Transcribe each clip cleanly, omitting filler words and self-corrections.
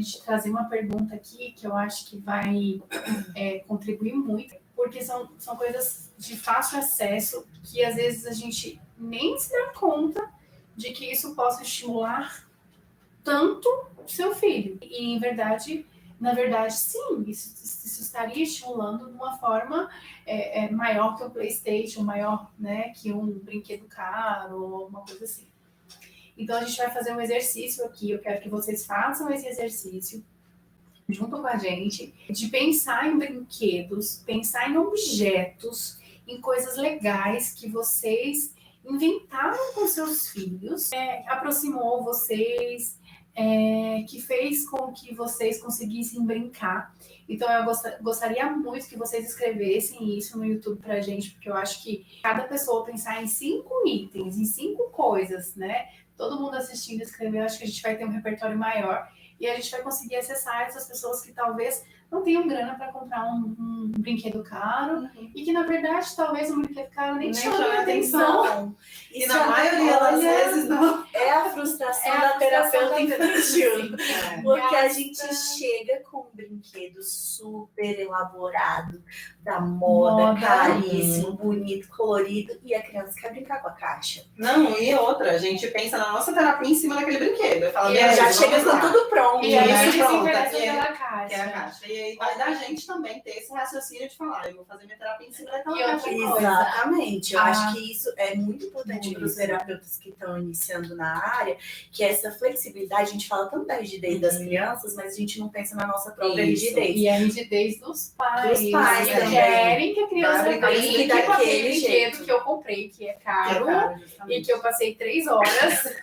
gente trazer uma pergunta aqui que eu acho que vai contribuir muito, porque são coisas de fácil acesso que às vezes a gente nem se dá conta de que isso possa estimular tanto o seu filho. E na verdade, sim, isso estaria estimulando de uma forma maior que o PlayStation, maior, né, que um brinquedo caro ou alguma coisa assim. Então, a gente vai fazer um exercício aqui. Eu quero que vocês façam esse exercício junto com a gente, de pensar em brinquedos, pensar em objetos, em coisas legais que vocês inventaram com seus filhos, aproximou vocês, que fez com que vocês conseguissem brincar. Então, eu gostaria muito que vocês escrevessem isso no YouTube pra gente, porque eu acho que cada pessoa pensar em 5 itens, em 5 coisas, né? Todo mundo assistindo, escrever, eu acho que a gente vai ter um repertório maior e a gente vai conseguir acessar essas pessoas que talvez não tenham grana para comprar um brinquedo caro e que, na verdade, talvez um brinquedo caro nem chame a atenção. E na maioria das vezes não. É a frustração da terapeuta infantil. Porque a gente chega com um brinquedo super elaborado, da moda, caríssimo, bonito, colorido, e a criança quer brincar com a caixa. Não, e outra, a gente pensa na nossa terapia em cima daquele brinquedo. Eu falo, já chega com tudo pronto. E aí né? se interessa pela caixa. Que é a caixa. E aí vai da gente também ter esse raciocínio de falar, eu vou fazer minha terapia em cima daquela caixa. Exatamente. Eu acho que isso é muito importante para os terapeutas que estão iniciando na área, que essa flexibilidade, a gente fala tanto da rigidez das crianças, mas a gente não pensa na nossa própria rigidez. E a rigidez dos pais. Dos pais que também. Querem que a criança brinque com aquele jeito brinquedo que eu comprei, que é caro e que eu passei 3 horas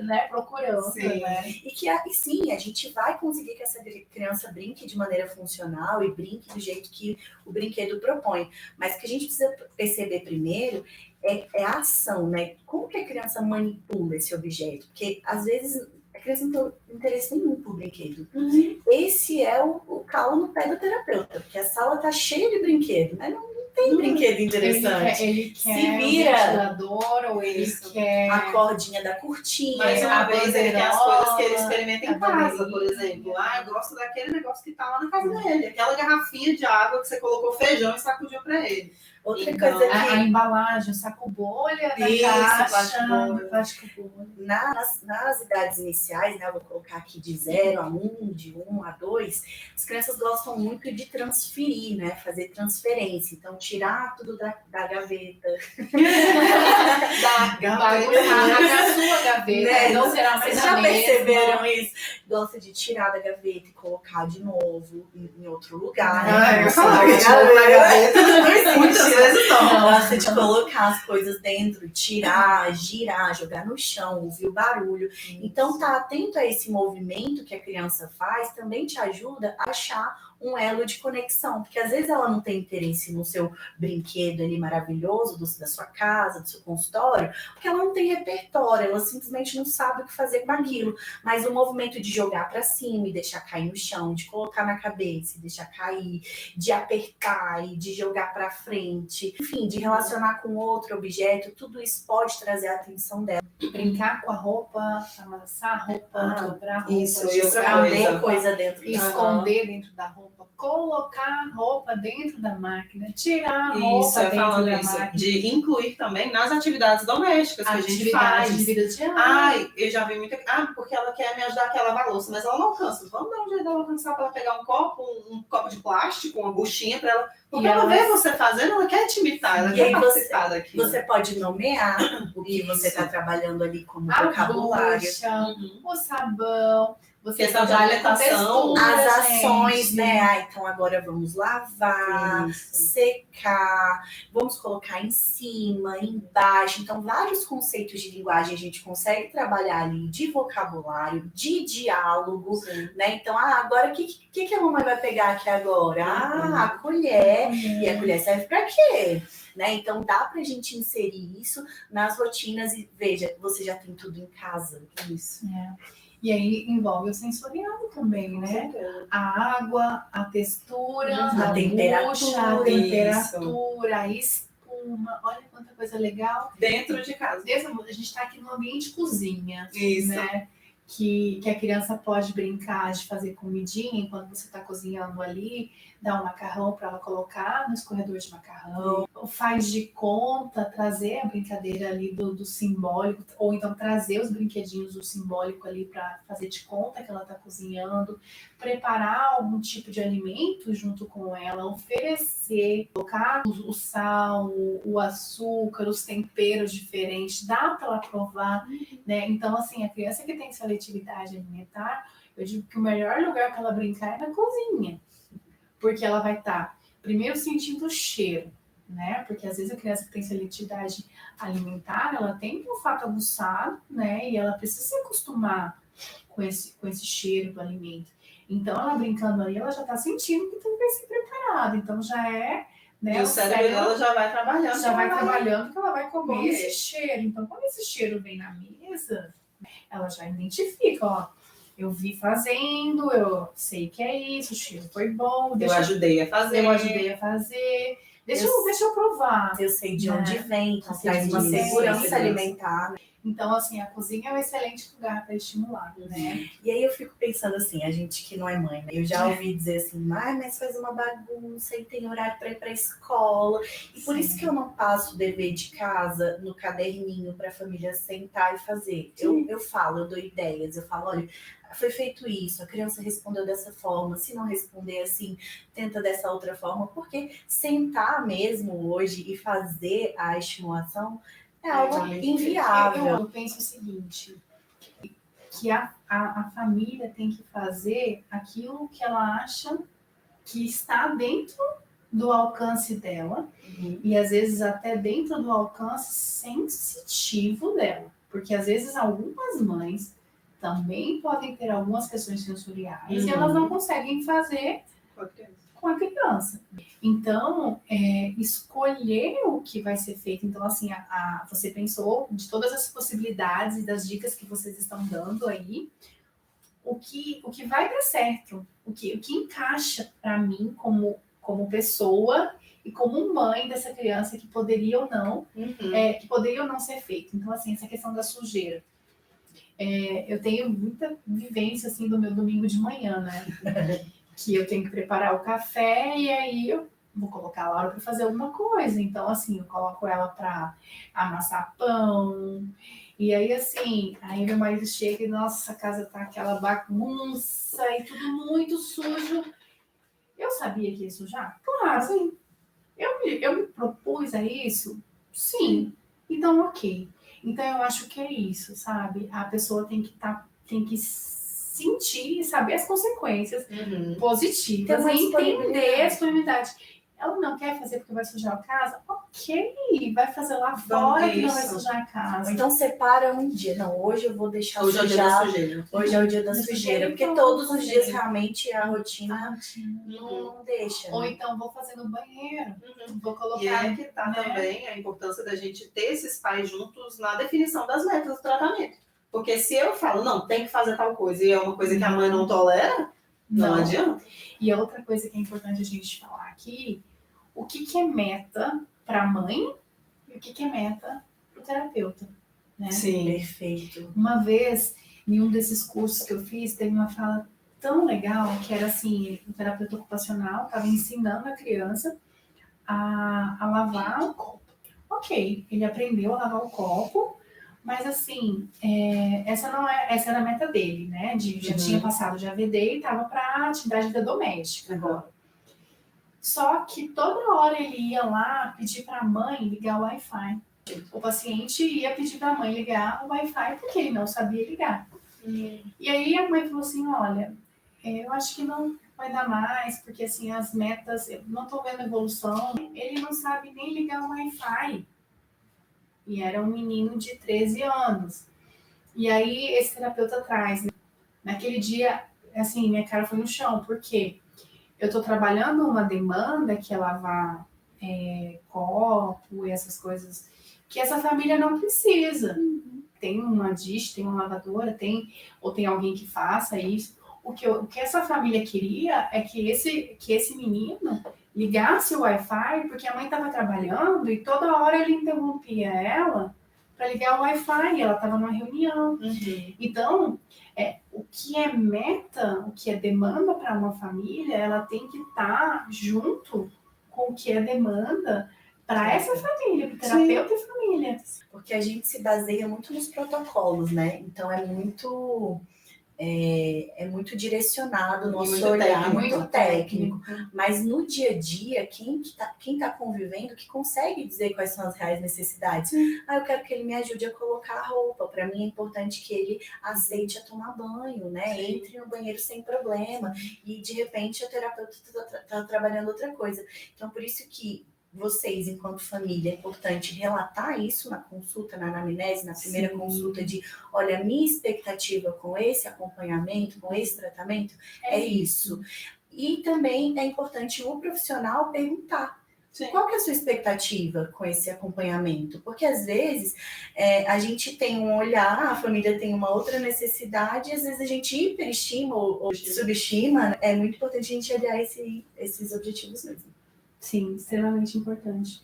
né, procurando. Sim. Né? E que sim, a gente vai conseguir que essa criança brinque de maneira funcional e brinque do jeito que o brinquedo propõe. Mas o que a gente precisa perceber primeiro é a ação, né? Como que a criança manipula esse objeto? Porque às vezes a criança não tem interesse nenhum por brinquedo. Esse é o calo no pé do terapeuta, porque a sala tá cheia de brinquedo, né? Não tem brinquedo interessante. Ele quer se vira, um ventilador, ou ele quer a cordinha da cortina. Mais uma vez, ele quer as coisas que ele experimenta em casa, por bandeirinha. exemplo. Eu gosto daquele negócio que tá lá na casa dele. Aquela garrafinha de água que você colocou feijão e sacudiu pra ele. Outra Então, coisa que... A embalagem, o saco bolha da caixa, plástico bolha. Nas idades iniciais, né, eu vou colocar aqui de 0 a 1, de 1 a 2, as crianças gostam muito de transferir, né, fazer transferência. Então, tirar tudo da gaveta. Na sua gaveta, né? não será mais Vocês a já mesma. perceberam isso? Gosta de tirar da gaveta e colocar de novo em outro lugar. Eu falo que na gaveta não existe. Muitas vezes não. Gosta de colocar as coisas dentro, tirar, girar, jogar no chão, ouvir o barulho. Então, tá atento a esse movimento que a criança faz também te ajuda a achar um elo de conexão, porque às vezes ela não tem interesse no seu brinquedo ali maravilhoso da sua casa, do seu consultório, porque ela não tem repertório, ela simplesmente não sabe o que fazer com aquilo. Mas o movimento de jogar para cima e deixar cair no chão, de colocar na cabeça e deixar cair, de apertar e de jogar para frente, enfim, de relacionar com outro objeto, tudo isso pode trazer a atenção dela. Brincar com a roupa, amassar a roupa, dobrar a roupa, isso, esconder coisa dentro da esconder dentro da roupa, colocar a roupa dentro da máquina, tirar a roupa dentro da máquina. De incluir também nas atividades domésticas que a gente faz. De vida diária. Ai, eu já vi muita... porque ela quer me ajudar a lavar a louça, mas ela não alcança. Vamos dar um jeito dela alcançar para ela pegar um copo de plástico, uma buchinha para ela... Porque ela vê você fazendo, ela quer te imitar, ela quer participar daquilo. Você pode nomear o que você está trabalhando ali como vocabulário. Bucha, o sabão. Você trabalha com textura, as ações, né? Então agora vamos lavar, secar, vamos colocar em cima, embaixo. Então, vários conceitos de linguagem a gente consegue trabalhar ali de vocabulário, de diálogo, né? Então, agora o que a mamãe vai pegar aqui agora? A colher. E a colher serve para quê? Né? Então, dá pra gente inserir isso nas rotinas e, veja, você já tem tudo em casa. Isso. E aí envolve o sensorial também, né? A água, a textura, a temperatura, a espuma. Olha quanta coisa legal. Dentro de casa. A gente está aqui no ambiente cozinha. Isso. Né? que a criança pode brincar de fazer comidinha enquanto você está cozinhando ali, dar um macarrão para ela colocar no escorredor de macarrão, faz de conta, trazer a brincadeira ali do simbólico, ou então trazer os brinquedinhos do simbólico ali para fazer de conta que ela está cozinhando, preparar algum tipo de alimento junto com ela, oferecer, colocar o sal, o açúcar, os temperos diferentes, dá para ela provar, né? Então, assim, a criança que tem seletividade alimentar, eu digo que o melhor lugar para ela brincar é na cozinha, porque ela vai estar, primeiro, sentindo o cheiro, né? Porque às vezes a criança que tem seletividade alimentar, ela tem um olfato aguçado, né? E ela precisa se acostumar com esse cheiro do alimento. Então, ela brincando ali, ela já está sentindo que tudo vai ser preparado. Então, já é... Né, e o cérebro dela já vai trabalhando. Já vai trabalhando que ela vai comer esse cheiro. Então, quando esse cheiro vem na mesa, ela já identifica, ó. Eu vi fazendo, eu sei que é isso, o cheiro foi bom. Eu ajudei a fazer. Deixa eu provar. Eu sei de onde vem, então traz uma segurança alimentar. Então, assim, a cozinha é um excelente lugar para estimular, né? E aí eu fico pensando assim, a gente que não é mãe, né? Eu já ouvi dizer assim, mas faz uma bagunça e tem horário para ir para a escola. E por isso que eu não passo o dever de casa no caderninho para a família sentar e fazer. Eu falo, eu dou ideias, eu falo, olha, foi feito isso, a criança respondeu dessa forma, se não responder assim, tenta dessa outra forma, porque sentar mesmo hoje e fazer a estimulação é algo inviável. Eu penso o seguinte, que a família tem que fazer aquilo que ela acha que está dentro do alcance dela, e às vezes até dentro do alcance sensitivo dela, porque às vezes algumas mães também podem ter algumas questões sensoriais e elas não conseguem fazer com a criança. Então, escolher o que vai ser feito. Então, assim, você pensou de todas as possibilidades e das dicas que vocês estão dando aí, o que vai dar certo, o que encaixa para mim como pessoa e como mãe dessa criança que poderia ou não, que poderia ou não ser feito. Então, assim, essa questão da sujeira. Eu tenho muita vivência, assim, do meu domingo de manhã, né? Que eu tenho que preparar o café e aí eu vou colocar a Laura para fazer alguma coisa. Então, assim, eu coloco ela para amassar pão. E aí, assim, aí meu marido chega e, nossa, a casa tá aquela bagunça e tudo muito sujo. Eu sabia que ia sujar? Claro, sim. Eu me propus a isso? Sim. Então, ok. Então, eu acho que é isso, sabe? A pessoa tem que sentir e saber as consequências positivas e entender a disponibilidade. Ela não quer fazer porque vai sujar a casa? Ok, vai fazer lá fora que não vai sujar a casa. Então separa um dia. Não, hoje eu vou deixar hoje sujar. É o dia da sujeira. Hoje é o dia da sujeira. Porque todos os dias realmente a rotina não deixa. Ou então vou fazer no banheiro. Vou colocar. E é que tá também a importância da gente ter esses pais juntos na definição das metas do tratamento. Porque se eu falo, não, tem que fazer tal coisa, e é uma coisa que a mãe não tolera, não adianta. E a outra coisa que é importante a gente falar aqui, o que é meta para a mãe e o que é meta para o terapeuta, né? Sim, perfeito. Uma vez, em um desses cursos que eu fiz, teve uma fala tão legal, que era assim, o terapeuta ocupacional estava ensinando a criança a lavar o copo. Ok, ele aprendeu a lavar o copo, mas assim, essa era a meta dele, né? Já tinha passado de AVD e estava para atividade da doméstica agora. Só que toda hora ele ia lá pedir para a mãe ligar o Wi-Fi. O paciente ia pedir para a mãe ligar o Wi-Fi porque ele não sabia ligar. E aí a mãe falou assim, olha, eu acho que não vai dar mais, porque assim, as metas, eu não estou vendo evolução. Ele não sabe nem ligar o Wi-Fi. E era um menino de 13 anos. E aí esse terapeuta traz, né? Naquele dia, assim, minha cara foi no chão, porque eu estou trabalhando uma demanda que é lavar copo e essas coisas que essa família não precisa. Tem uma dish, tem uma lavadora, ou tem alguém que faça isso. O que essa família queria é que esse menino ligasse o Wi-Fi, porque a mãe estava trabalhando e toda hora ele interrompia ela para ligar o Wi-Fi, ela estava numa reunião. Uhum. Então, o que é meta, o que é demanda para uma família, ela tem que estar junto com o que é demanda para essa família, para o terapeuta e família. Porque a gente se baseia muito nos protocolos, né? Então é muito direcionado o nosso muito olhar, técnico. muito técnico. Mas no dia a dia, quem tá convivendo, que consegue dizer quais são as reais necessidades. Eu quero que ele me ajude a colocar a roupa. Para mim é importante que ele aceite a tomar banho, né? Sim. Entre no banheiro sem problema. E de repente a terapeuta tá trabalhando outra coisa. Então por isso que vocês, enquanto família, é importante relatar isso na consulta, na anamnese, na primeira consulta de, olha, a minha expectativa com esse acompanhamento, com esse tratamento, é isso. E também é importante o profissional perguntar, qual que é a sua expectativa com esse acompanhamento? Porque às vezes a gente tem um olhar, a família tem uma outra necessidade, e às vezes a gente hiperestima ou subestima. É muito importante a gente olhar esses objetivos mesmo. Sim, extremamente importante.